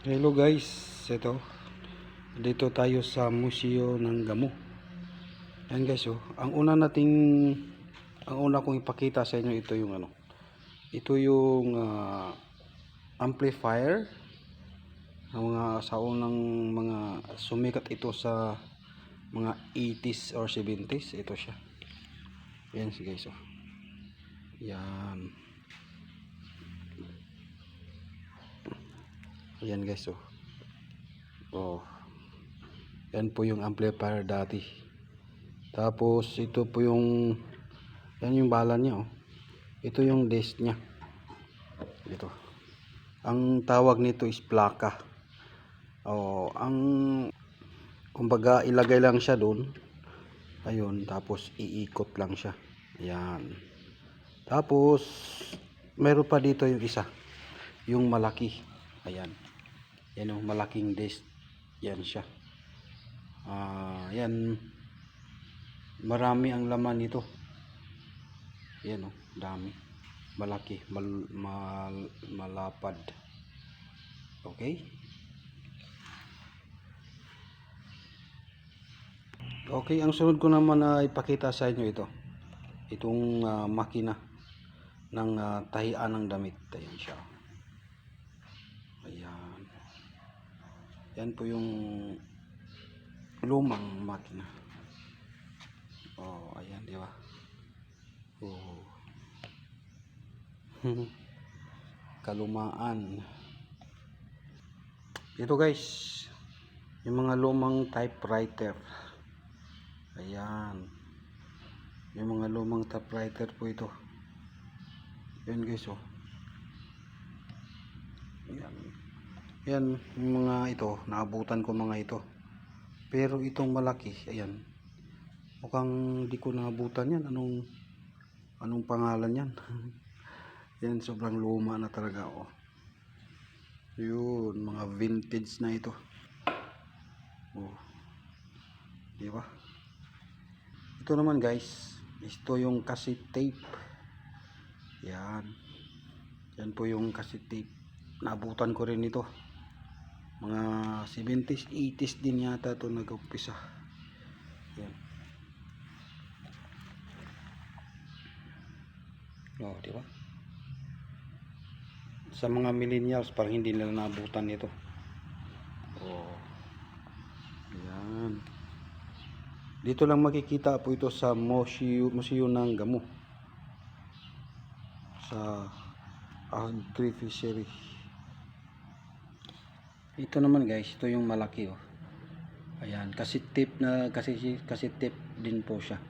Hello guys, ito dito tayo sa Museo ng Gamo. Yan guys, ang una kong ipakita sa inyo ito yung ito yung amplifier ng mga sa unang mga sumikat ito sa mga 80s or 70s. Ito siya. Yan si guys, oh. Yan. Yan guys, oh. Oh. Yan po yung amplifier dati. Tapos ito po yung yan yung bala niya, oh. Ito yung disc niya. Ito. Ang tawag nito is plaka. Oh, kumbaga ilagay lang siya doon. Ayun, tapos iikot lang siya. Ayan. Tapos meron pa dito yung isa, yung malaki. Ayan. Yan yung malaking disc. Yan siya. Yan. Marami ang laman nito. Yan, oh, dami. Malaki, malapad. Okay? Okay, ang sunod ko naman na ipakita sa inyo ito. Itong makina ng tahian ng damit. Ayan siya. Ayan. Yan po yung lumang makina. Oh, ayan, di ba? Oh. Kalumaan. Ito guys, yung mga lumang typewriter. Ayan. Yung mga lumang typewriter po ito. Yan guys, oh. Yan. Yan, yung mga ito, naabutan ko mga ito. Pero itong malaki, ayan. Mukhang di ko naabutan yan. Anong pangalan yan? Yan, sobrang luma na talaga, oh. Yun, mga vintage na ito. Oh. Di ba? Ito naman guys, ito yung cassette tape. Yan. Yan po yung cassette tape. Naabutan ko rin ito. Mga 70s, 80s din yata ito nag-umpisa. Yan. Oh, di ba? Sa mga millennials parang hindi nila naabutan ito. Oh. Yan. Dito lang makikita po ito sa Museo ng Gamo. Sa Agri-Fishery. Ito naman guys, ito yung malaki, oh. Ayan, cassette tape din po siya.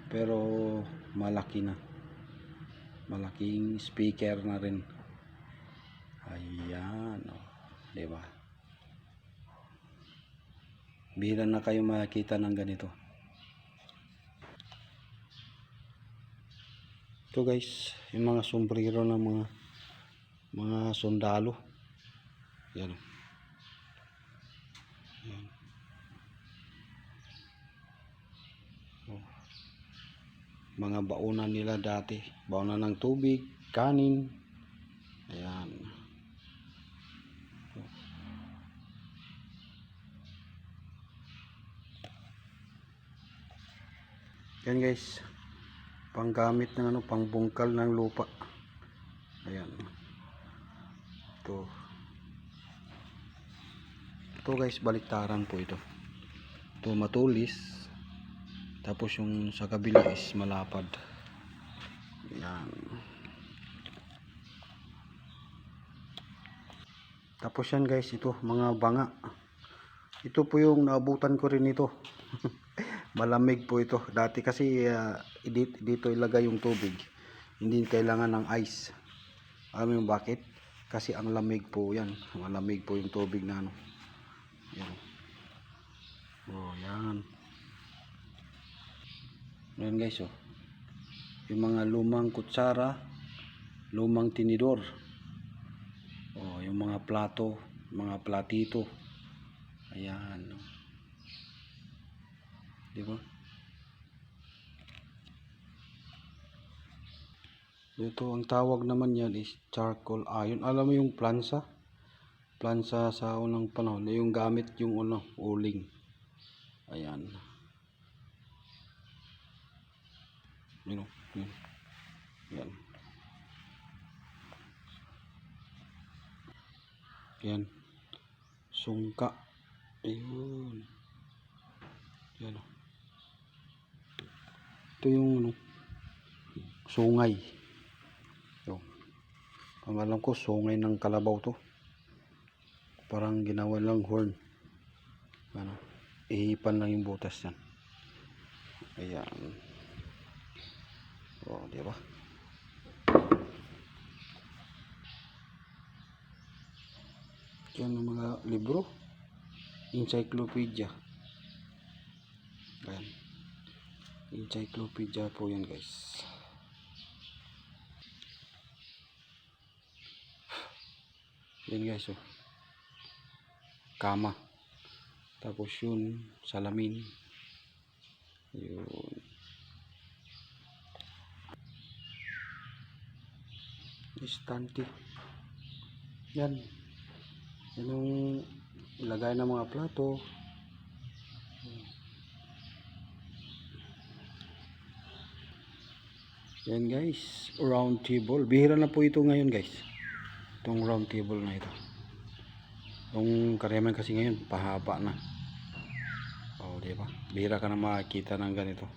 Pero malaki na. Malaking speaker na rin. Ayan, oh. Diba? Bihira na kayo makita ng ganito. Ito guys, yung mga sombrero ng mga sundalo. Yan. Yan. Oh. Mga baunan nila dati. Baunan ng tubig, kanin. Ayan. Yan guys, panggamit ng pangbungkal ng lupa. Ayan. Ito guys, baliktaran po ito. Ito matulis, tapos yung sa kabila is malapad. Ayan. Tapos yan guys, ito mga banga. Ito po yung naabutan ko rin ito. Malamig po ito. Dati kasi dito ilagay yung tubig. Hindi kailangan ng ice. Alam mo bakit? Kasi ang lamig po yan. Malamig po yung tubig na ano. Yan. Oh, yan. Yan guys, oh. Yung mga lumang kutsara, lumang tinidor. Oh, yung mga plato, mga platito. Ayan. Di ba? Ito ang tawag naman yan is charcoal iron. Alam mo yung plansa? plansa sa unang panahon, yung gamit yung uling. Ayan. Yun, yun. Yan. Yan. Sungka. Ayun. Yan. Ito yung sungay. Yo. Ang alam ko, sungay ng kalabaw to. Parang ginawa lang horn. Ano? Ihipan lang yung butas yan. Ayan. Oh, di ba? Yan ang mga libro. Encyclopedia. Ayan. Encyclopedia po yan guys. Yan guys, oh. Kama. Tapos yun, salamin. Yun. Istante. Yan. Yan yung ilagay ng mga plato. Yan guys, round table. Bihira na po ito ngayon guys. Itong round table na ito. Yung karyaman kasi ngayon, pahaba na. Oh, di ba? Bihira ka na makakita ng ganito.